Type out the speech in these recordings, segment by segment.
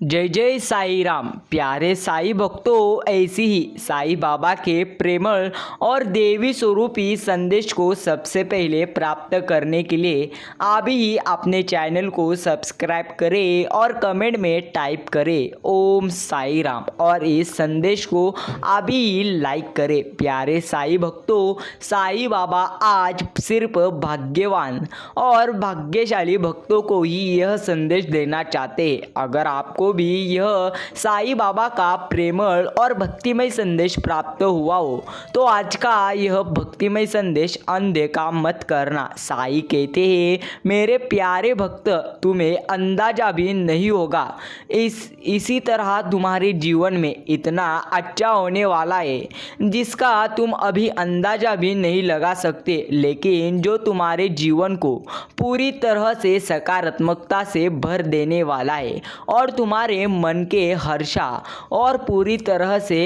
जय जय साई राम। प्यारे साई भक्तों, ऐसी ही साई बाबा के प्रेमळ और देवी स्वरूपी संदेश को सबसे पहले प्राप्त करने के लिए अभी ही अपने चैनल को सब्सक्राइब करें और कमेंट में टाइप करें ओम साई राम और इस संदेश को अभी ही लाइक करें। प्यारे साई भक्तों, साई बाबा आज सिर्फ भाग्यवान और भाग्यशाली भक्तों को ही यह संदेश देना चाहते हैं। अगर आपको भी यह साई बाबा का प्रेमळ और भक्तिमय संदेश प्राप्त हुआ हो तो आज का यह भक्तिमय संदेश अनदेखा मत करना। साई कहते हैं, मेरे प्यारे भक्त, तुम्हें अंदाजा भी नहीं होगा इसी तरह तुम्हारे जीवन में इतना अच्छा होने वाला है जिसका तुम अभी अंदाजा भी नहीं लगा सकते, लेकिन जो तुम्हारे जीवन को पूरी तरह से सकारात्मकता से भर देने वाला है और तुम्हारे मन के हर्षा और पूरी तरह से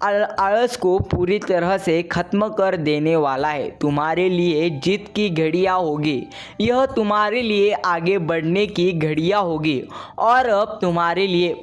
आलस को पूरी तरह से खत्म कर देने वाला है। तुम्हारे लिए जीत की घड़ियाँ होगी, यह तुम्हारे लिए आगे बढ़ने की घड़ियाँ होगी और अब तुम्हारे लिए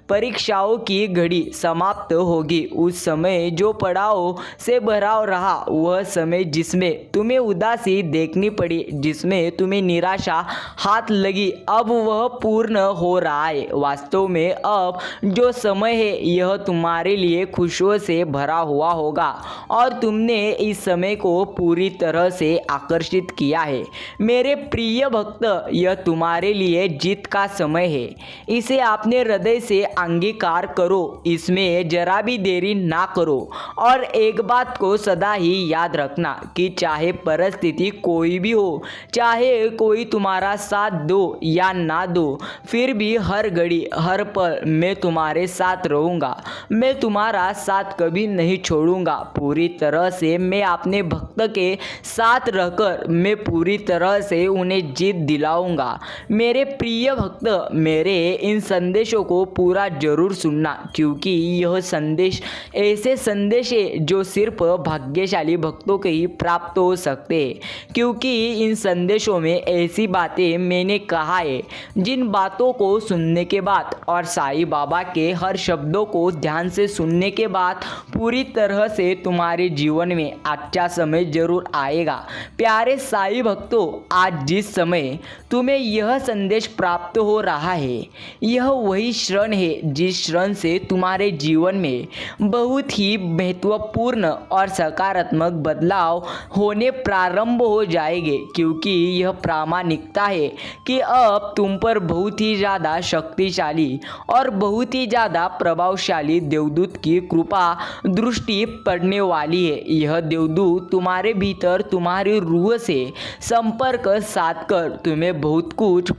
परीक्षाओं की घड़ी समाप्त होगी। उस समय जो पड़ाव से भरा रहा, वह समय जिसमें तुम्हें उदासी देखनी पड़ी, जिसमें तुम्हें निराशा हाथ लगी, अब वह पूर्ण हो रहा है। वास्तव में अब जो समय है यह तुम्हारे लिए खुशियों से भरा हुआ होगा और तुमने इस समय को पूरी तरह से आकर्षित किया है। मेरे प्रिय भक्त, यह तुम्हारे लिए जीत का समय है। इसे अपने हृदय से अंगीकार करो, इसमें जरा भी देरी ना करो और एक बात को सदा ही याद रखना कि चाहे परिस्थिति कोई भी हो, चाहे कोई तुम्हारा साथ दो या ना दो, फिर भी हर घड़ी हर पल मैं तुम्हारे साथ रहूँगा। मैं तुम्हारा साथ कभी नहीं छोड़ूंगा। पूरी तरह से मैं अपने भक्त के साथ रहकर मैं पूरी तरह से उन्हें जीत दिलाऊंगा। मेरे प्रिय भक्त, मेरे इन संदेशों को पूरा जरूर सुनना, क्योंकि यह संदेश ऐसे संदेश है जो सिर्फ भाग्यशाली भक्तों के ही प्राप्त हो सकते हैं। क्योंकि इन संदेशों में ऐसी बातें मैंने कहा है जिन बातों को सुनने के बाद और साईं बाबा के हर शब्दों को ध्यान से सुनने के बाद पूरी तरह से तुम्हारे जीवन में अच्छा समय जरूर आएगा। प्यारे साईं भक्तों, आज जिस समय तुम्हें यह संदेश प्राप्त हो रहा है, यह वही क्षण है जिस क्षण से तुम्हारे जीवन में बहुत ही महत्वपूर्ण और सकारात्मक बदलाव होने प्रारंभ हो जाएंगे। क्योंकि यह प्रामाणिकता है कि अब तुम पर बहुत ही ज़्यादा शक्तिशाली और बहुत ही ज़्यादा प्रभावशाली देवदूत की कृपा दृष्टि पड़ने वाली है। यह देवदूत तुम्हारे भीतर तुम्हारी रूह से संपर्क साध कर तुम्हें बहुत कुछ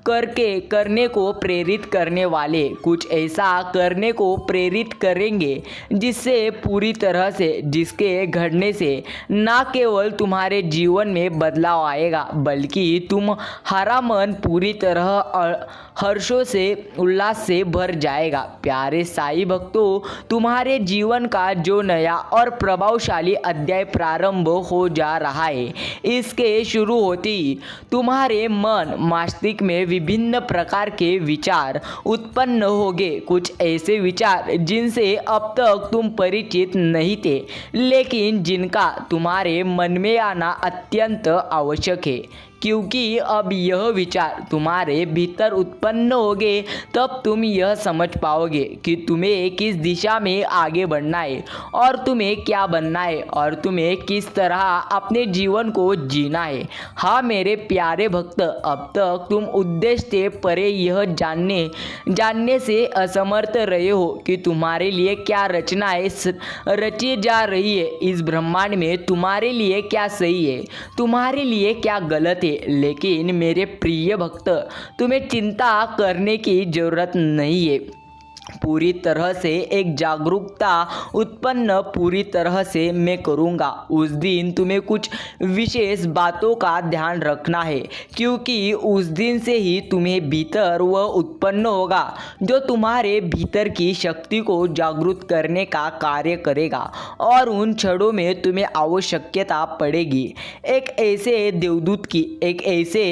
करने को प्रेरित करने वाले, कुछ ऐसा करने को प्रेरित करेंगे जिससे पूरी तरह से जिसके घटने से न केवल तुम्हारे जीवन में बदलाव आएगा, बल्कि तुम्हारा मन पूरी तरह हर्षों से उल्लास से भर जाएगा। प्यारे साईं भक्तों, तुम्हारे जीवन का जो नया और प्रभावशाली अध्याय प्रारंभ हो जा रहा है, इसके शुरू होते ही तुम्हारे मन मस्तिष्क में विभिन्न प्रकार के विचार उत्पन्न होंगे। कुछ ऐसे विचार जिनसे अब तक तुम परिचित नहीं थे, लेकिन जिनका तुम्हारे मन में आना अत्यंत आवश्यक है। क्योंकि अब यह विचार तुम्हारे भीतर उत्पन्न होंगे, तब तुम यह समझ पाओगे कि तुम्हें किस दिशा में आगे बढ़ना है और तुम्हें क्या बनना है और तुम्हें किस तरह अपने जीवन को जीना है। हाँ मेरे प्यारे भक्त, अब तक तुम उद्देश्य से परे यह जानने से असमर्थ रहे हो कि तुम्हारे लिए क्या रचनाएं रची जा रही है इस ब्रह्मांड में, तुम्हारे लिए क्या सही है, तुम्हारे लिए क्या गलत है। लेकिन मेरे प्रिय भक्त, तुम्हें चिंता करने की जरूरत नहीं है। पूरी तरह से एक जागरूकता उत्पन्न पूरी तरह से मैं करूँगा। उस दिन तुम्हें कुछ विशेष बातों का ध्यान रखना है, क्योंकि उस दिन से ही तुम्हें भीतर वह उत्पन्न होगा जो तुम्हारे भीतर की शक्ति को जागरूक करने का कार्य करेगा, और उन क्षणों में तुम्हें आवश्यकता पड़ेगी एक ऐसे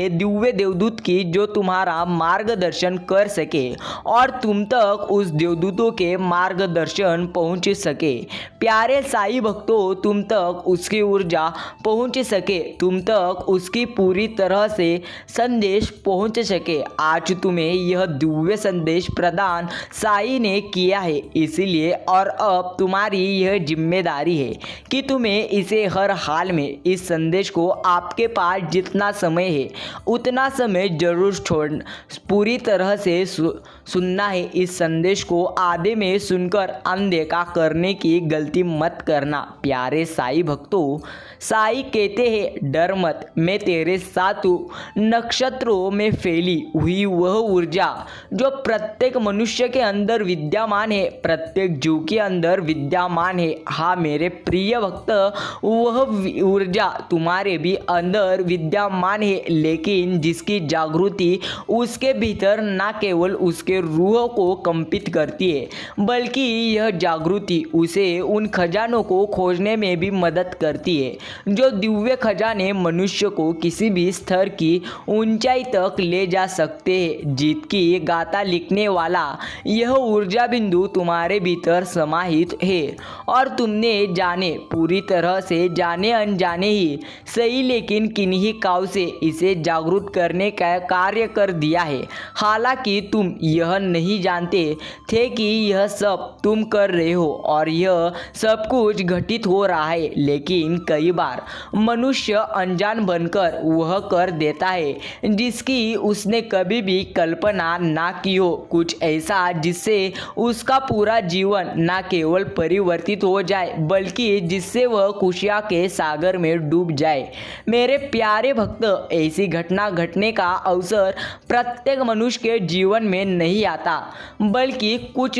दिव्य देवदूत की जो तुम्हारा मार्गदर्शन कर सके और तुम तक उस देवदूतों के मार्गदर्शन पहुंच सके। प्यारे साईं भक्तों, तुम तक उसकी ऊर्जा पहुंच सके, तुम तक उसकी पूरी तरह से संदेश पहुंच सके। आज तुम्हें यह दिव्य संदेश प्रदान साईं ने किया है, इसलिए और अब तुम्हारी यह जिम्मेदारी है कि तुम्हें इसे हर हाल में इस संदेश को आपके पास जितना समय है उतना समय जरूर पूरी तरह से सुनना है। इस संदेश को आधे में सुनकर अनदेखा करने की गलती मत करना। प्यारे साईं भक्तों, साईं कहते हैं, डर मत, मैं तेरे साथ हूँ। नक्षत्रों में फैली हुई वह ऊर्जा जो प्रत्येक मनुष्य के अंदर विद्यमान है, प्रत्येक जीव के अंदर विद्यमान है। हाँ मेरे प्रिय भक्त, वह ऊर्जा तुम्हारे भी अंदर विद्यमान है, लेकिन जिसकी जागृति उसके भीतर न केवल उसके रूह को कंपित करती है, बल्कि यह जागृति उसे उन खजानों को खोजने में भी मदद करती है जो दिव्य खजाने मनुष्य को किसी भी स्तर की ऊंचाई तक ले जा सकते हैं। जीत की गाथा लिखने वाला यह ऊर्जा बिंदु तुम्हारे भीतर समाहित है, और तुमने जाने पूरी तरह से जाने अनजाने ही सही, लेकिन किन्हीं काव से इसे जागरूक करने का कार्य कर दिया है। हालांकि तुम यह नहीं जानते थे कि यह सब तुम कर रहे हो और यह सब कुछ घटित हो रहा है, लेकिन कई बार मनुष्य अनजान बनकर वह कर देता है जिसकी उसने कभी भी कल्पना ना की हो, कुछ ऐसा जिससे उसका पूरा जीवन न केवल परिवर्तित हो जाए बल्कि जिससे वह खुशियाँ के सागर में डूब जाए। मेरे प्यारे भक्त, ऐसी घटना घटने का अवसर प्रत्येक मनुष्य के जीवन में नहीं आता, बल्कि कुछ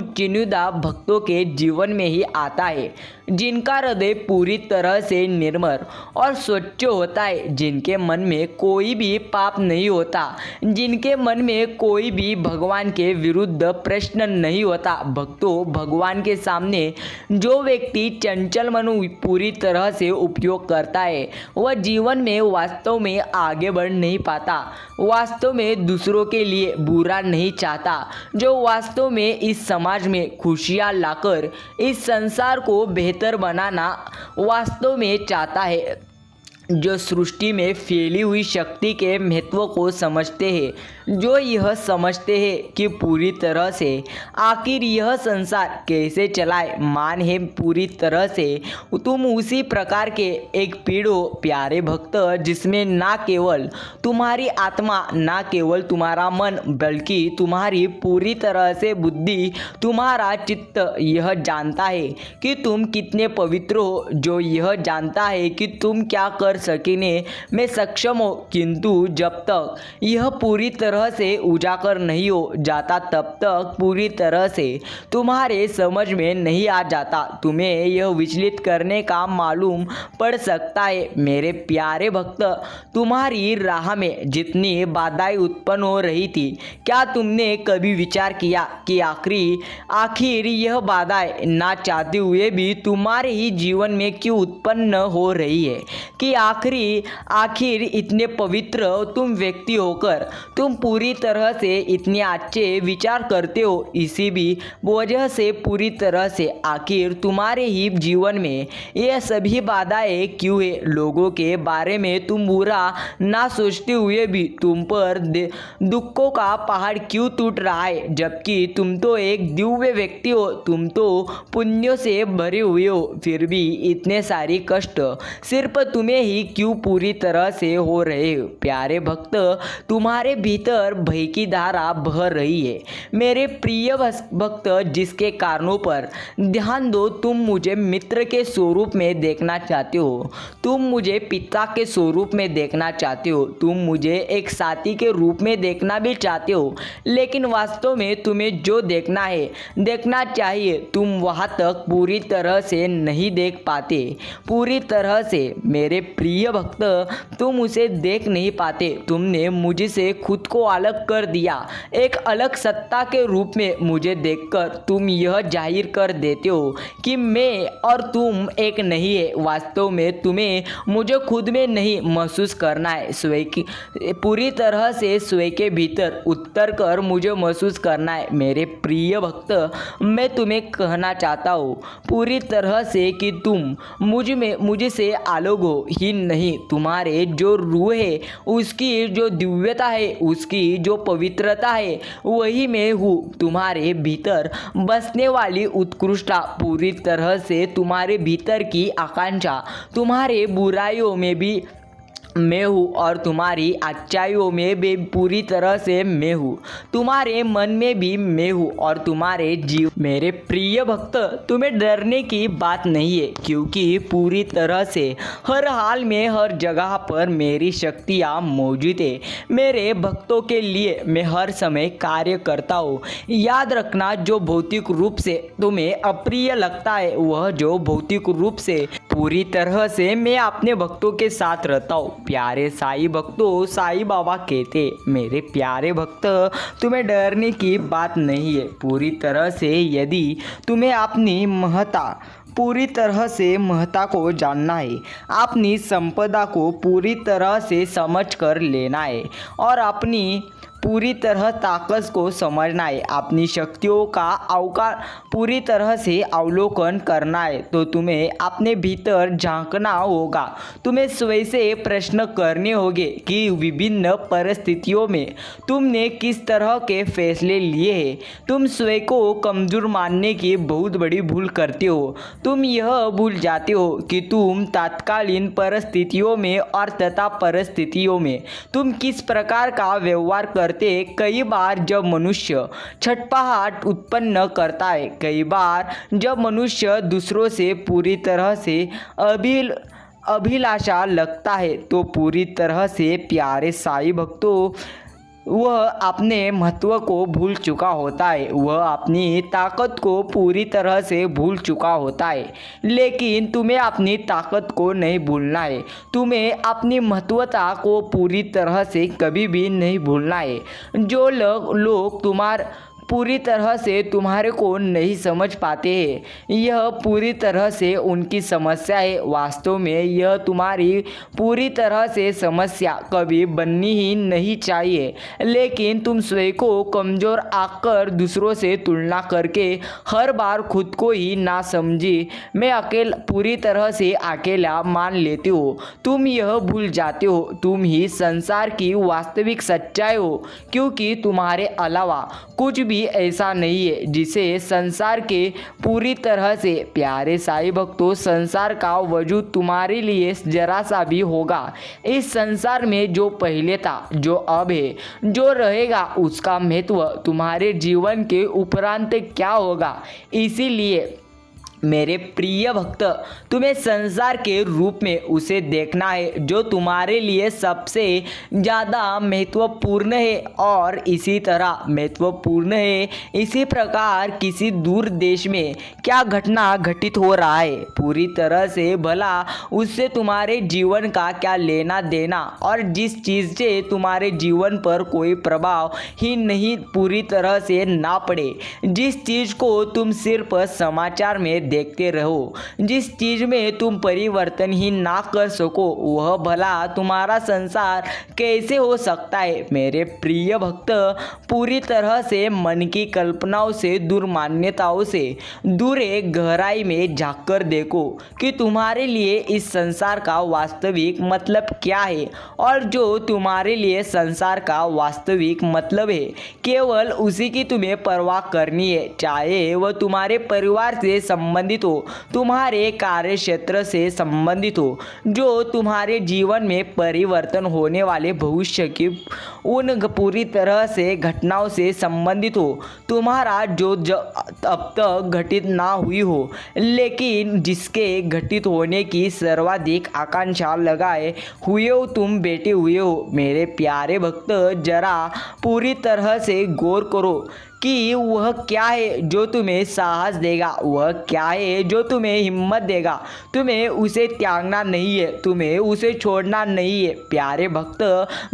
चुनिंदा भक्तों के जीवन में ही आता है, जिनका हृदय पूरी तरह से निर्मल और स्वच्छ होता है, जिनके मन में कोई भी पाप नहीं होता, जिनके मन में कोई भी भगवान के विरुद्ध प्रश्न नहीं होता। भक्तों, भगवान के सामने जो व्यक्ति चंचल मन पूरी तरह से उपयोग करता है वह जीवन में वास्तव में आगे बढ़ नहीं पाता, वास्तव में दूसरों के लिए बुरा नहीं चाहता, जो वास्तव में इस समाज में खुशियाँ लाकर इस संसार को बेहतर बनाना वास्तव में चाहता है, जो सृष्टि में फैली हुई शक्ति के महत्व को समझते हैं, जो यह समझते हैं कि पूरी तरह से आखिर यह संसार कैसे चलाए। मान है पूरी तरह से तुम उसी प्रकार के एक पीढ़ हो प्यारे भक्त, जिसमें ना केवल तुम्हारी आत्मा, ना केवल तुम्हारा मन, बल्कि तुम्हारी पूरी तरह से बुद्धि, तुम्हारा चित्त यह जानता है कि तुम कितने पवित्र हो, जो यह जानता है कि तुम क्या कर सकने में सक्षम हो। किंतु जब तक यह पूरी तरह से उजागर नहीं हो जाता तब तक पूरी तरह से तुम्हारे समझ में नहीं आ जाता। तुम्हें यह विचलित करने का मालूम पड़ सकता है मेरे प्यारे भक्त, तुम्हारी राह में जितनी बाधाएं उत्पन्न हो रही थी, क्या तुमने कभी विचार किया कि आखिर यह बाधाएं ना चाहते हुए भी तुम्हारे ही जीवन में क्यों उत्पन्न हो रही है, कि आखिर इतने पवित्र तुम व्यक्ति होकर तुम पूरी तरह से इतने अच्छे विचार करते हो, इसी भी वजह से पूरी तरह से आखिर तुम्हारे ही जीवन में ये सभी बाधाएं क्यों है। लोगों के बारे में तुम बुरा ना सोचते हुए भी तुम पर दुखों का पहाड़ क्यों टूट रहा है, जबकि तुम तो एक दिव्य व्यक्ति हो, तुम तो पुण्यों से भरे हुए हो, फिर भी इतने सारे कष्ट सिर्फ तुम्हें ही ही क्यों पूरी तरह से हो रहे हो? प्यारे भक्त, तुम्हारे भीतर भय की धारा बह रही है। मेरे प्रिय भक्त, जिसके कारणों पर ध्यान दो। तुम मुझे मित्र के स्वरूप में देखना चाहते हो, तुम मुझे पिता के स्वरूप में देखना चाहते हो, तुम मुझे एक साथी के रूप में देखना भी चाहते हो, लेकिन वास्तव में तुम्हें जो देखना है, देखना चाहिए, तुम वहाँ तक पूरी तरह से नहीं देख पाते। पूरी तरह से मेरे प्रिय भक्त, तुम उसे देख नहीं पाते। तुमने मुझसे खुद को अलग कर दिया। एक अलग सत्ता के रूप में मुझे देखकर तुम यह जाहिर कर देते हो कि मैं और तुम एक नहीं है। वास्तव में तुम्हें मुझे खुद में नहीं महसूस करना है, स्वयं की पूरी तरह से स्वयं के भीतर उतर कर मुझे महसूस करना है। मेरे प्रिय भक्त, मैं तुम्हें कहना चाहता हूँ पूरी तरह से कि तुम मुझसे अलग हो ही नहीं। तुम्हारे जो रूह है, उसकी जो दिव्यता है, उसकी जो पवित्रता है, वही मैं हूँ। तुम्हारे भीतर बसने वाली उत्कृष्टता, पूरी तरह से तुम्हारे भीतर की आकांक्षा, तुम्हारे बुराइयों में भी मैं हूँ और तुम्हारी अच्छाइयों में भी पूरी तरह से मैं हूँ। तुम्हारे मन में भी मैं हूँ और तुम्हारे जीव। मेरे प्रिय भक्त, तुम्हें डरने की बात नहीं है, क्योंकि पूरी तरह से हर हाल में हर जगह पर मेरी शक्तियाँ मौजूद है। मेरे भक्तों के लिए मैं हर समय कार्य करता हूँ। याद रखना, जो भौतिक रूप से तुम्हें अप्रिय लगता है, वह जो भौतिक रूप से पूरी तरह से मैं अपने भक्तों के साथ रहता हूँ। प्यारे साईं भक्तों, साईं बाबा कहते, मेरे प्यारे भक्त, तुम्हें डरने की बात नहीं है। पूरी तरह से यदि तुम्हें अपनी पूरी तरह से महत्ता को जानना है, अपनी संपदा को पूरी तरह से समझ कर लेना है और अपनी पूरी तरह ताकत को समझना है, अपनी शक्तियों का पूरी तरह से अवलोकन करना है, तो तुम्हें अपने भीतर झांकना होगा। तुम्हें स्वयं से प्रश्न करने होंगे कि विभिन्न परिस्थितियों में तुमने किस तरह के फैसले लिए हैं। तुम स्वयं को कमजोर मानने की बहुत बड़ी भूल करते हो। तुम यह भूल जाते हो कि तुम तत्कालीन परिस्थितियों में और तथा परिस्थितियों में तुम किस प्रकार का व्यवहार करते। कई बार जब मनुष्य छटपटाहट उत्पन्न करता है, कई बार जब मनुष्य दूसरों से पूरी तरह से अभिलाषा लगता है, तो पूरी तरह से प्यारे साईं भक्तों, वह अपने महत्व को भूल चुका होता है, वह अपनी ताकत को पूरी तरह से भूल चुका होता है। लेकिन तुम्हें अपनी ताकत को नहीं भूलना है, तुम्हें अपनी महत्वता को पूरी तरह से कभी भी नहीं भूलना है। जो लोग पूरी तरह से तुम्हारे को नहीं समझ पाते हैं, यह पूरी तरह से उनकी समस्या है। वास्तव में यह तुम्हारी पूरी तरह से समस्या कभी बननी ही नहीं चाहिए, लेकिन तुम स्वयं को कमज़ोर आकर दूसरों से तुलना करके हर बार खुद को ही ना समझी मैं पूरी तरह से अकेला मान लेते हो। तुम यह भूल जाते हो तुम ही संसार की वास्तविक सच्चाई हो, क्योंकि तुम्हारे अलावा कुछ भी ऐसा नहीं है जिसे संसार के पूरी तरह से। प्यारे साईं भक्तों, संसार का वजूद तुम्हारे लिए जरा सा भी होगा। इस संसार में जो पहले था, जो अब है, जो रहेगा, उसका महत्व तुम्हारे जीवन के उपरांत क्या होगा। इसीलिए मेरे प्रिय भक्त, तुम्हें संसार के रूप में उसे देखना है जो तुम्हारे लिए सबसे ज़्यादा महत्वपूर्ण है और इसी तरह महत्वपूर्ण है। इसी प्रकार किसी दूर देश में क्या घटना घटित हो रहा है, पूरी तरह से भला उससे तुम्हारे जीवन का क्या लेना देना। और जिस चीज़ से तुम्हारे जीवन पर कोई प्रभाव ही नहीं पूरी तरह से ना पड़े, जिस चीज़ को तुम सिर्फ समाचार में देखते रहो, जिस चीज में तुम परिवर्तन ही ना कर सको, वह भला तुम्हारा संसार कैसे हो सकता है। मेरे प्रिय भक्त, पूरी तरह से मन की कल्पनाओं से दूर, मान्यताओं से दूर एक गहराई में झांककर देखो कि तुम्हारे लिए इस संसार का वास्तविक मतलब क्या है। और जो तुम्हारे लिए संसार का वास्तविक मतलब है, केवल उसी की तुम्हें परवाह करनी है, चाहे वह तुम्हारे परिवार से संबंध संबंधित हो, तुम्हारे कार्य क्षेत्र से संबंधित हो, जो तुम्हारे जीवन में परिवर्तन होने वाले भविष्य की उन पूरी तरह से घटनाओं से संबंधित हो, तुम्हारा जो अब तक घटित ना हुई हो लेकिन जिसके घटित होने की सर्वाधिक आकांक्षा लगाए हुए हो तुम बैठे हुए हो। मेरे प्यारे भक्त, जरा पूरी तरह से गौर करो कि वह क्या है जो तुम्हें साहस देगा, वह क्या है जो तुम्हें हिम्मत देगा। तुम्हें उसे त्यागना नहीं है, तुम्हें उसे छोड़ना नहीं है। प्यारे भक्त,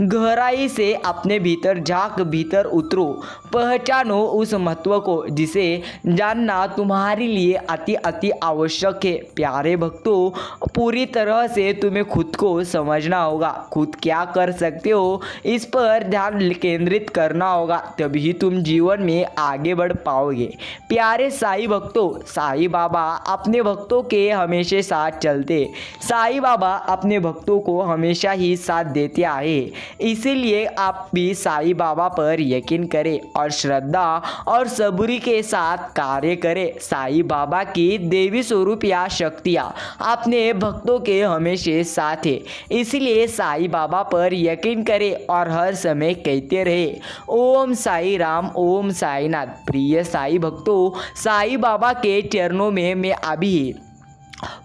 गहराई से अपने भीतर झांक, भीतर उतरो, पहचानो उस महत्व को जिसे जानना तुम्हारे लिए अति अति आवश्यक है। प्यारे भक्तों, पूरी तरह से तुम्हें खुद को समझना होगा, खुद क्या कर सकते हो इस पर ध्यान केंद्रित करना होगा, तभी तुम जीवन में आगे बढ़ पाओगे। प्यारे साईं भक्तों, साईं बाबा अपने भक्तों के हमेशा साथ चलते, साईं बाबा अपने भक्तों को हमेशा ही साथ देते आए। इसीलिए आप भी साईं बाबा पर यकीन करें और श्रद्धा और सबूरी के साथ कार्य करें। साईं बाबा की देवी स्वरूप या शक्तियाँ अपने भक्तों के हमेशा साथ है, इसलिए साईं बाबा पर यकीन करें और हर समय कहते रहे, ओम साई राम, ओम साईनाथ। प्रिय साईं भक्तों, साईं बाबा के चरणों में मैं अभी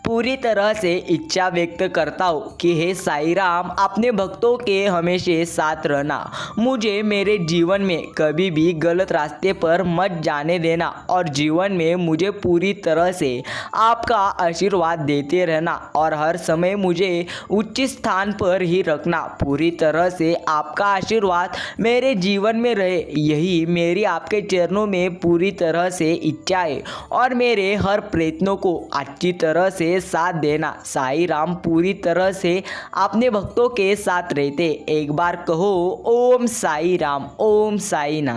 पूरी तरह से इच्छा व्यक्त करता हूँ कि हे साईं राम, अपने भक्तों के हमेशा साथ रहना, मुझे मेरे जीवन में कभी भी गलत रास्ते पर मत जाने देना और जीवन में मुझे पूरी तरह से आपका आशीर्वाद देते रहना और हर समय मुझे उच्च स्थान पर ही रखना। पूरी तरह से आपका आशीर्वाद मेरे जीवन में रहे, यही मेरी आपके चरणों में पूरी तरह से इच्छा है और मेरे हर प्रयत्नों को अच्छी तरह से साथ देना। साईं राम पूरी तरह से अपने भक्तों के साथ रहते। एक बार कहो, ओम साईं राम, ओम साईनाथ।